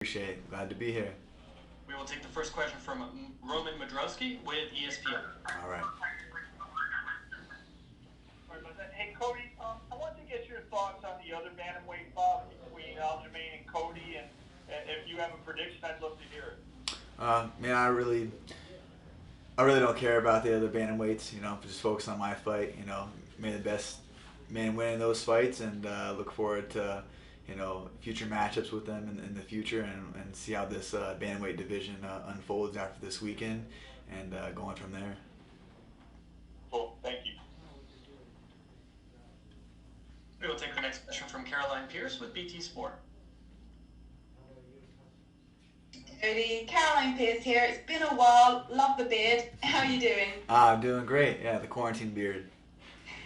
Appreciate it. Glad to be here. We will take the first question from Roman Madrowski with ESPN. All right. Hey, Cody, I want to get your thoughts on the other bantamweight bout between Aljamain and Cody, and if you have a prediction, I'd love to hear it. Man, I really don't care about the other bantamweights. Just focus on my fight. May the best man win in those fights, and look forward to future matchups with them in the future, and see how this bantamweight division unfolds after this weekend, and going from there. Cool, thank you. We will take the next question from Caroline Pierce with BT Sport. Cody, Caroline Pierce here. It's been a while. Love the beard. How are you doing? I'm doing great. Yeah, the quarantine beard.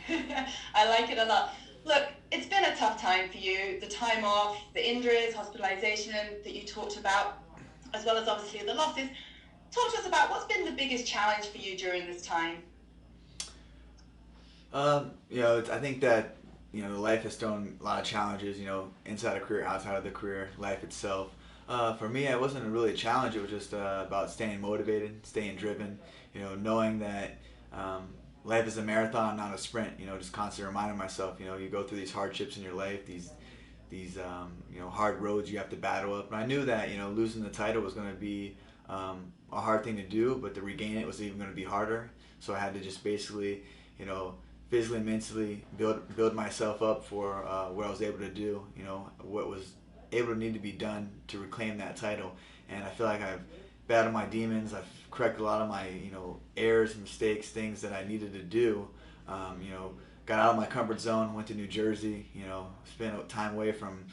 I like it a lot. Look, it's been a tough time for you. The time off, the injuries, hospitalization that you talked about, as well as obviously the losses. Talk to us about what's been the biggest challenge for you during this time. I think that life has thrown a lot of challenges. Inside a career, outside of the career, life itself. For me, it wasn't really a challenge. It was just about staying motivated, staying driven. Knowing that life is a marathon, not a sprint. Just constantly reminding myself. You go through these hardships in your life, these hard roads you have to battle up. And I knew that losing the title was going to be a hard thing to do, but to regain it was even going to be harder. So I had to just basically physically, mentally build myself up for what I was able to do. What was able to need to be done to reclaim that title. And I feel like I've battled my demons. I've corrected a lot of my errors, mistakes, things that I needed to do. Got out of my comfort zone, went to New Jersey. Spent time away from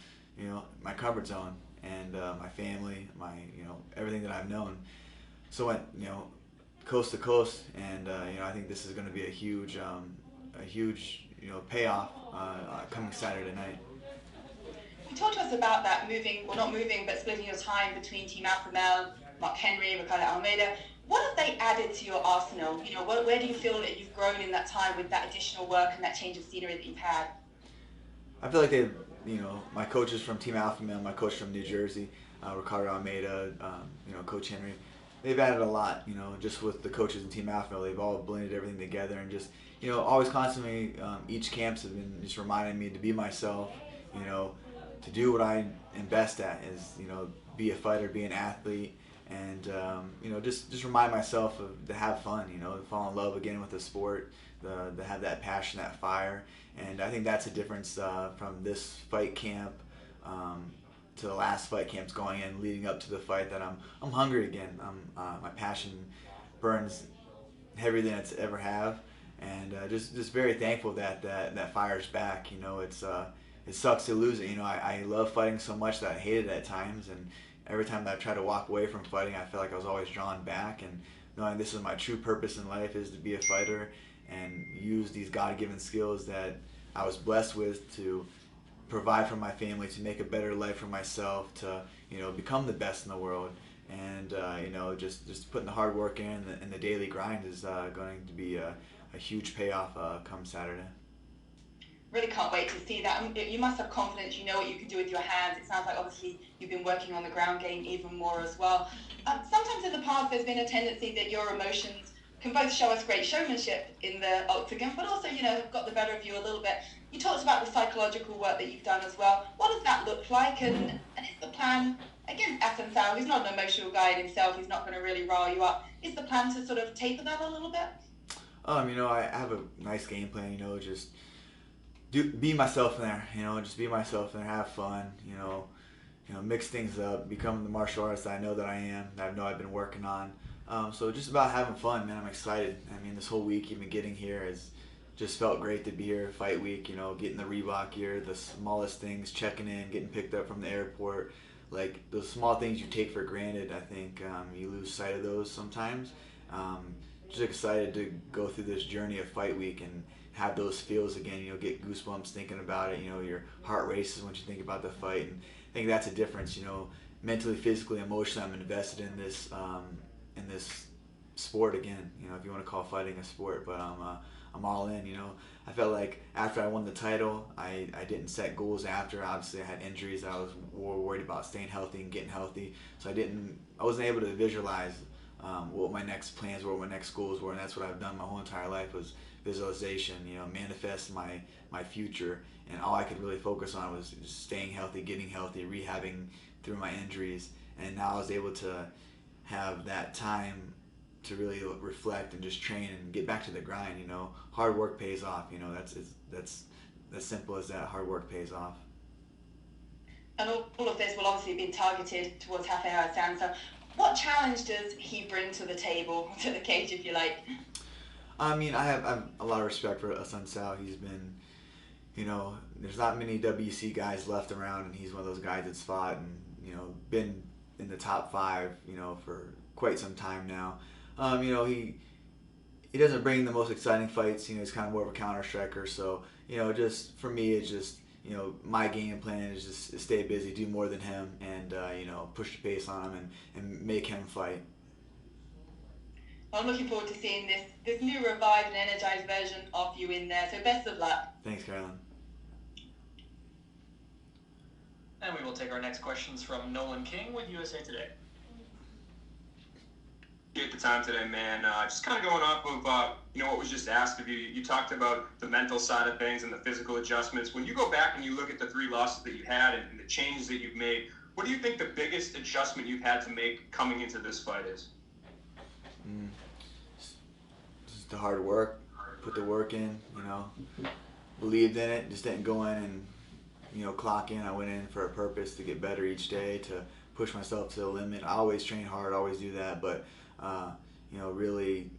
my comfort zone and my family, my everything that I've known. So went coast to coast, and I think this is going to be a huge payoff coming Saturday night. Talk to us about that moving, well not moving, but splitting your time between Team Alpha Male, Mark Henry, Ricardo Almeida. What have they added to your arsenal? Where do you feel that you've grown in that time with that additional work and that change of scenery that you've had? I feel like they've, my coaches from Team Alpha Male, my coach from New Jersey, Ricardo Almeida, Coach Henry, they've added a lot, just with the coaches in Team Alpha Male. They've all blended everything together, and just, always constantly, each camps have been just reminding me to be myself, to do what I am best at is, be a fighter, be an athlete, and, just remind myself to have fun, to fall in love again with the sport, to have that passion, that fire. And I think that's a difference from this fight camp to the last fight camps going in, leading up to the fight, that I'm hungry again. My passion burns heavier than it's ever have, and just very thankful that fire's back. It sucks to lose it. I love fighting so much that I hate it at times, and every time that I try to walk away from fighting, I feel like I was always drawn back. And knowing this is my true purpose in life is to be a fighter and use these God-given skills that I was blessed with to provide for my family, to make a better life for myself, to become the best in the world. And just putting the hard work in and the daily grind is going to be a huge payoff come Saturday. Really can't wait to see that. You must have confidence, you know what you can do with your hands. It sounds like obviously you've been working on the ground game even more as well. Sometimes in the past there's been a tendency that your emotions can both show us great showmanship in the octagon, but also, have got the better of you a little bit. You talked about the psychological work that you've done as well. What does that look like? And is the plan, against Assuncao, who's not an emotional guy in himself, he's not going to really rile you up, is the plan to sort of taper that a little bit? I have a nice game plan, just be myself in there, just be myself in there, have fun, mix things up, become the martial artist that I know that I am, that I know I've been working on. So just about having fun, man. I'm excited. This whole week, even getting here, has just felt great to be here. Fight week, getting the Reebok gear, the smallest things, checking in, getting picked up from the airport, like those small things you take for granted. I think you lose sight of those sometimes. Just excited to go through this journey of fight week and have those feels again. Get goosebumps thinking about it. Your heart races when you think about the fight, and I think that's a difference. Mentally, physically, emotionally, I'm invested in this sport again. If you want to call fighting a sport, but I'm all in. I felt like after I won the title, I didn't set goals after. Obviously, I had injuries. I was more worried about staying healthy and getting healthy. So I wasn't able to visualize what my next plans were, what my next goals were, and that's what I've done my whole entire life was visualization. Manifest my future, and all I could really focus on was just staying healthy, getting healthy, rehabbing through my injuries, and now I was able to have that time to really reflect and just train and get back to the grind. Hard work pays off. That's as simple as that. Hard work pays off. And all of this will obviously be targeted towards Raphael Assuncao. What challenge does he bring to the table, to the cage, if you like? I mean, I have a lot of respect for Assuncao. He's been, there's not many WC guys left around, and he's one of those guys that's fought and, been in the top 5, for quite some time now. He doesn't bring the most exciting fights. He's kind of more of a counter striker. So, just for me, it's just, my game plan is just stay busy, do more than him, and, push the pace on him and make him fight. Well, I'm looking forward to seeing this new revived and energized version of you in there. So best of luck. Thanks, Carolyn. And we will take our next questions from Nolan King with USA Today. At the time today, man, just kind of going off of what was just asked of you. You talked about the mental side of things and the physical adjustments. When you go back and you look at the 3 losses that you had and the changes that you've made, what do you think the biggest adjustment you've had to make coming into this fight is? Just the hard work. Put the work in. Believed in it. Just didn't go in and clock in. I went in for a purpose to get better each day, to push myself to the limit. I always train hard, always do that, but really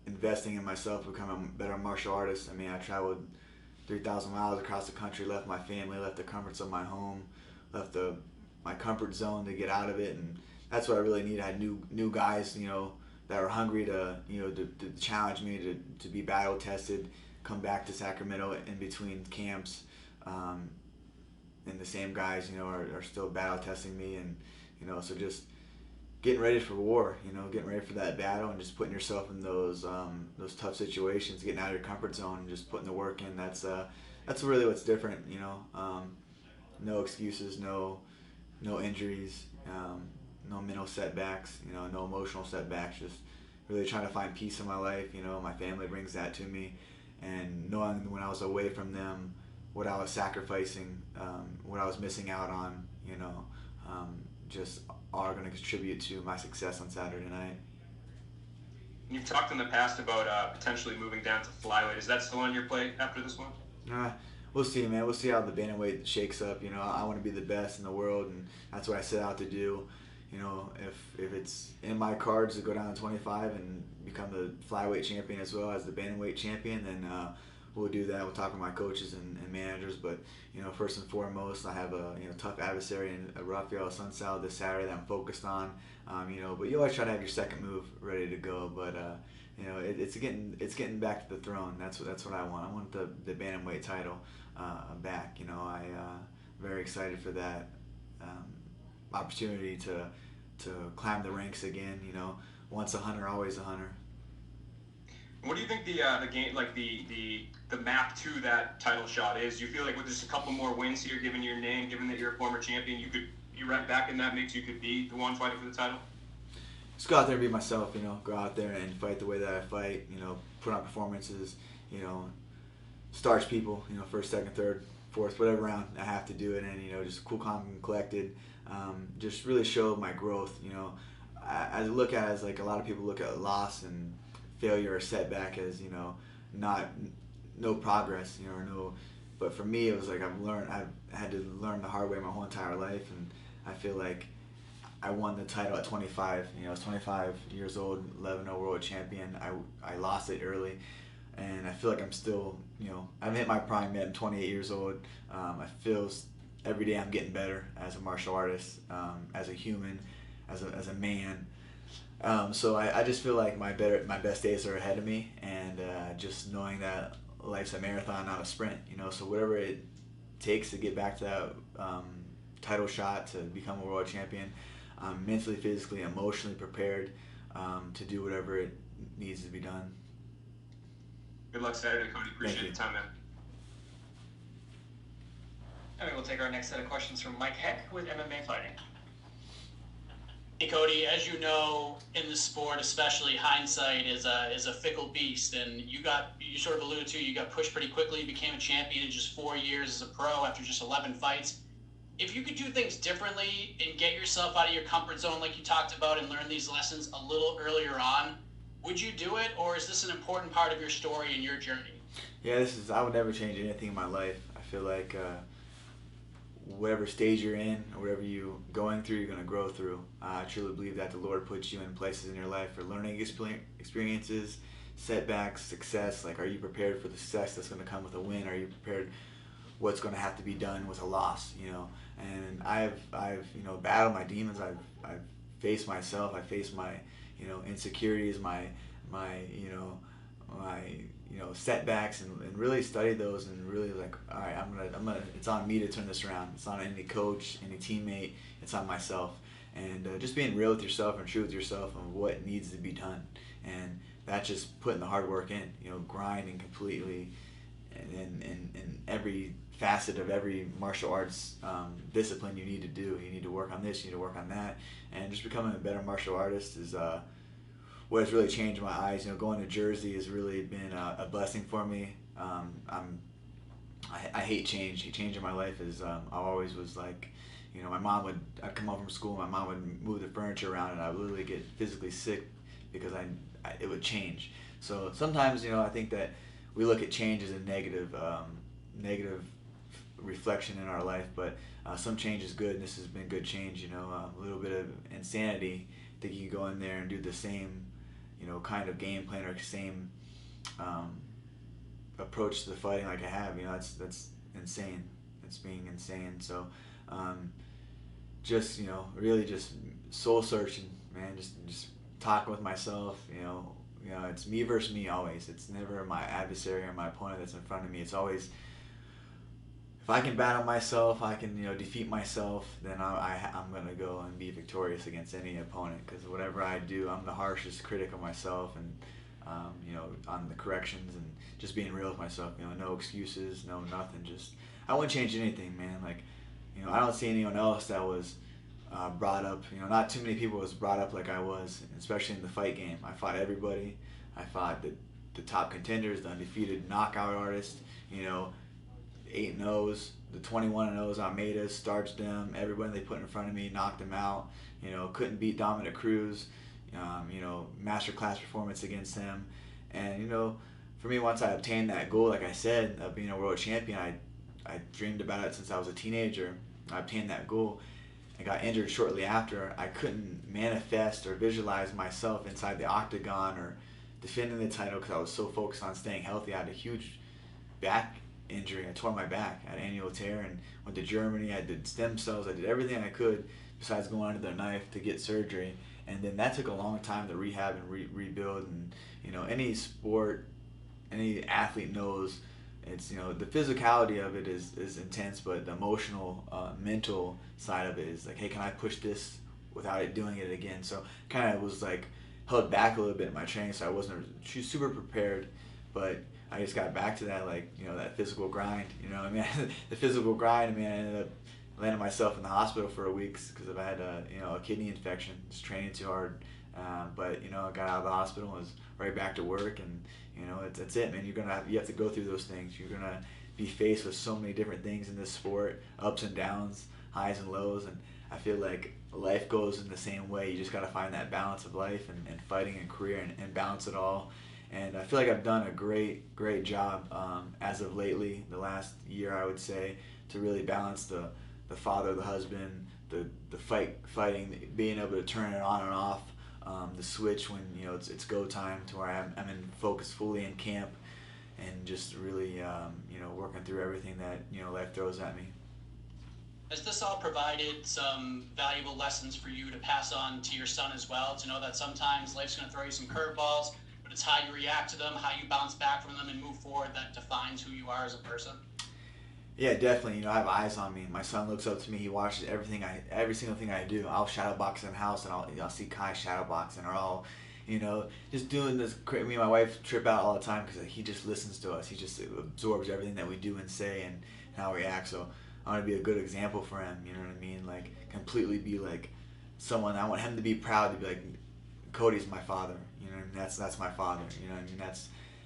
investing in myself, becoming a better martial artist. I mean, I traveled 3,000 miles across the country, left my family, left the comforts of my home, left my comfort zone to get out of it, and that's what I really need. I had new guys, that were hungry to challenge me, to be battle tested, come back to Sacramento in between camps. And the same guys, are still battle testing me, and so just getting ready for war, getting ready for that battle, and just putting yourself in those tough situations, getting out of your comfort zone, and just putting the work in. That's really what's different, no excuses, no injuries, no mental setbacks, no emotional setbacks. Just really trying to find peace in my life. My family brings that to me, and knowing when I was away from them, what I was sacrificing, what I was missing out on, just are going to contribute to my success on Saturday night. You've talked in the past about potentially moving down to flyweight. Is that still on your plate after this one? We'll see, man. We'll see how the bantamweight shakes up. I want to be the best in the world, and that's what I set out to do. If it's in my cards to go down to 25 and become the flyweight champion as well as the bantamweight champion, then we'll do that. We'll talk with my coaches and managers, but first and foremost, I have a tough adversary in Raphael Assuncao this Saturday that I'm focused on. But you always try to have your second move ready to go. But it's getting back to the throne. That's what I want. I want the bantamweight title back. I'm very excited for that opportunity to climb the ranks again. Once a hunter, always a hunter. What do you think the game, like the map to that title shot is? Do you feel like with just a couple more wins here, given your name, given that you're a former champion, you're right back in that mix, you could be the one fighting for the title? Just go out there and be myself, go out there and fight the way that I fight, put on performances, starch people, first, second, third, fourth, whatever round I have to do it in, just cool, calm, and collected, just really show my growth, I look at it as like a lot of people look at loss and failure or setback as no progress, or no. But for me, it was like I've had to learn the hard way my whole entire life, and I feel like I won the title at 25. I was 25 years old, 11-0 world champion. I lost it early, and I feel like I'm still, I haven't hit my prime yet. I'm 28 years old. I feel every day I'm getting better as a martial artist, as a human, as a man. So I just feel like my best days are ahead of me, and just knowing that life's a marathon, not a sprint. So whatever it takes to get back to that title shot, to become a world champion, I'm mentally, physically, emotionally prepared to do whatever it needs to be done. Good luck Saturday, Cody. Appreciate the time, man. And we'll take our next set of questions from Mike Heck with MMA Fighting. Hey Cody, as you know, in the sport, especially, hindsight is a fickle beast, and you sort of alluded to, you got pushed pretty quickly, you became a champion in just 4 years as a pro after just 11 fights. If you could do things differently and get yourself out of your comfort zone like you talked about and learn these lessons a little earlier on, would you do it, or is this an important part of your story and your journey? Yeah, I would never change anything in my life. I feel like whatever stage you're in or whatever you're going through, you're going to grow through. I truly believe that the Lord puts you in places in your life for learning experiences, setbacks, success. Like, are you prepared for the success that's going to come with a win? Are you prepared what's going to have to be done with a loss? And I've battled my demons. I've faced myself. I faced my insecurities, my setbacks, and really studied those, and really like, all right, I'm gonna it's on me to turn this around. It's not on any coach, any teammate, it's on myself. And just being real with yourself and true with yourself on what needs to be done, and that's just putting the hard work in, grinding completely, and in every facet of every martial arts discipline you need to do. You need to work on this, you need to work on that, and just becoming a better martial artist is what has really changed my eyes. Going to Jersey has really been a blessing for me. I hate change. Change in my life is I always was like, I'd come home from school, my mom would move the furniture around, and I would literally get physically sick because it would change. So sometimes I think that we look at change as a negative reflection in our life, but some change is good, and this has been good change. A little bit of insanity. I think you can go in there and do the same kind of game plan or same approach to the fighting like I have. That's insane. It's being insane. So just really just soul searching, man. Just talking with myself. It's me versus me always. It's never my adversary or my opponent that's in front of me. It's always, if I can battle myself, I can defeat myself, then I'm going to go and be victorious against any opponent, because whatever I do, I'm the harshest critic of myself, and on the corrections, and just being real with myself. No excuses, no nothing. Just, I wouldn't change anything, man. Like, I don't see anyone else that was brought up. Not too many people was brought up like I was, especially in the fight game. I fought everybody. I fought the top contenders, the undefeated knockout artists. 8-0s, the 21-0s, Almeida, starched them. Everybody they put in front of me, knocked them out. Couldn't beat Dominic Cruz. Masterclass performance against him. And for me, once I obtained that goal, like I said, of being a world champion, I dreamed about it since I was a teenager. I obtained that goal. I got injured shortly after. I couldn't manifest or visualize myself inside the octagon or defending the title because I was so focused on staying healthy. I had a huge back injury. I tore my back. I had an annual tear and went to Germany. I did stem cells. I did everything I could besides going under the knife to get surgery. And then that took a long time to rehab and rebuild. And any sport, any athlete knows it's the physicality of it is intense, but the emotional, mental side of it is like, hey, can I push this without it doing it again? So kind of was like held back a little bit in my training, so I wasn't super prepared, but I just got back to that, like, that physical grind. The physical grind. I mean, I ended up landing myself in the hospital for a week because I had a kidney infection, just training too hard. But I got out of the hospital and was right back to work, and that's it, man. You have to go through those things. You're gonna be faced with so many different things in this sport, ups and downs, highs and lows, and I feel like life goes in the same way. You just gotta find that balance of life and fighting and career and balance it all. And I feel like I've done a great job as of lately, the last year I would say, to really balance the father, the husband, the fighting, being able to turn it on and off, the switch when it's go time, to where I'm in focus fully in camp, and just really working through everything that life throws at me. Has this all provided some valuable lessons for you to pass on to your son as well, to know that sometimes life's going to throw you some curveballs, but it's how you react to them, how you bounce back from them and move forward, that defines who you are as a person? Yeah, definitely. I have eyes on me. My son looks up to me. He watches every single thing I do. I'll shadow box in the house, and I'll see Kai shadow boxing, or I'll You know, just doing this. Me and my wife trip out all the time because he just listens to us. He just absorbs everything that we do and say and how we act. So I want to be a good example for him. You know what I mean? Like completely be like someone. I want him to be proud to be like, Cody's my father. You know, and that's my father. You know what I mean?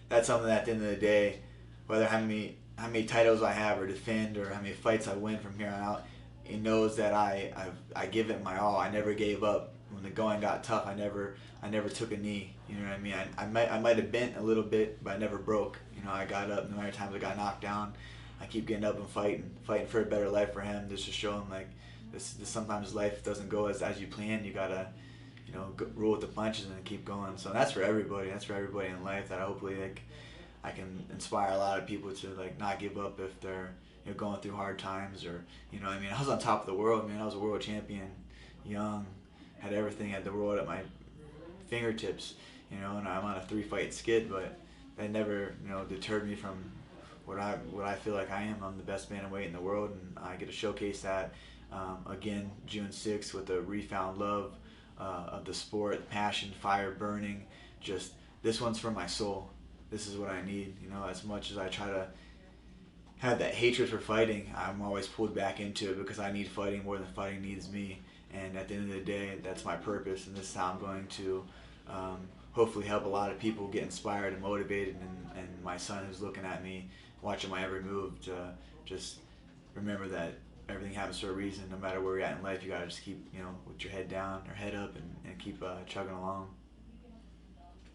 That's something that at the end of the day, whether how many titles I have or defend or how many fights I win from here on out, he knows that I give it my all. I never gave up. When the going got tough, I never took a knee. You know what I mean? I might have bent a little bit, but I never broke. You know, I got up. No matter times I got knocked down, I keep getting up and fighting for a better life for him. Just to show him like this sometimes life doesn't go as you plan. You gotta, you know, roll with the punches and keep going. So that's for everybody. That's for everybody in life. That hopefully like I can inspire a lot of people to like not give up if they're, you know, going through hard times or, you know, I mean, I was on top of the world, man. I was a world champion, young, had everything, had the world at my fingertips, you know, and I'm on a 3-fight skid, but that never, you know, deterred me from what I feel like I am. I'm the best bantamweight in the world, and I get to showcase that again June 6th with a refound love of the sport, passion, fire burning. Just this one's for my soul. This is what I need, you know. As much as I try to have that hatred for fighting, I'm always pulled back into it because I need fighting more than fighting needs me. And at the end of the day, that's my purpose, and this is how I'm going to hopefully help a lot of people get inspired and motivated, and my son who's looking at me, watching my every move, to just remember that everything happens for a reason. No matter where you're at in life, you gotta just keep, you know, with your head down or head up and keep chugging along.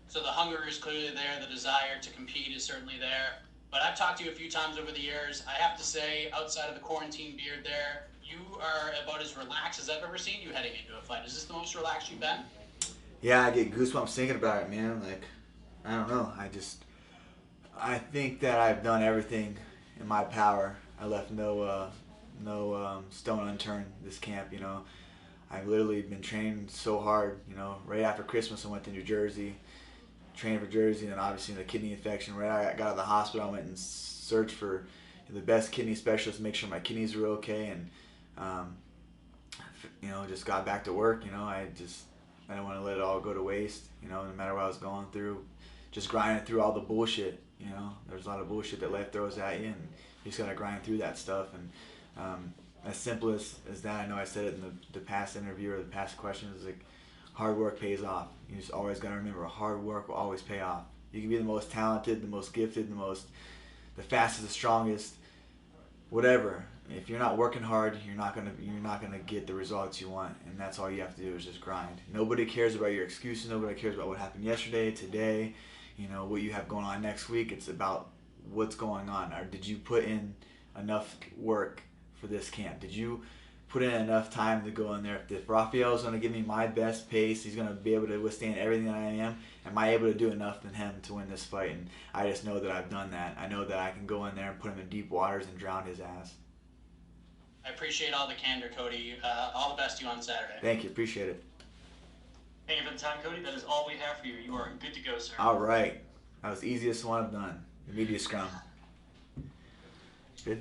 So the hunger is clearly there, the desire to compete is certainly there. But I've talked to you a few times over the years. I have to say, outside of the quarantine beard there, you are about as relaxed as I've ever seen you heading into a fight. Is this the most relaxed you've been? Yeah, I get goosebumps thinking about it, man. Like, I don't know. I think that I've done everything in my power. I left no stone unturned this camp, you know. I've literally been training so hard, you know. Right after Christmas, I went to New Jersey, trained for Jersey, and then obviously the kidney infection. Right after I got out of the hospital, I went and searched for the best kidney specialist to make sure my kidneys were okay, and you know, just got back to work. You know, I didn't want to let it all go to waste. You know, no matter what I was going through, just grinding through all the bullshit. You know, there's a lot of bullshit that life throws at you, and you just gotta grind through that stuff. And as simple as that, I know I said it in the past interview or the past questions, is like hard work pays off. You just always gotta remember, hard work will always pay off. You can be the most talented, the most gifted, the fastest, the strongest, whatever. If you're not working hard, you're not gonna get the results you want, and that's all you have to do is just grind. Nobody cares about your excuses. Nobody cares about what happened yesterday, today, you know, what you have going on next week. It's about what's going on. Or did you put in enough work for this camp? Did you put in enough time to go in there? If Raphael's gonna give me my best pace, he's gonna be able to withstand everything that I am I able to do enough than him to win this fight? And I just know that I've done that. I know that I can go in there and put him in deep waters and drown his ass. I appreciate all the candor, Cody. All the best to you on Saturday. Thank you. Appreciate it. Thank you for the time, Cody. That is all we have for you. You are good to go, sir. All right. That was the easiest one I've done. The media scrum.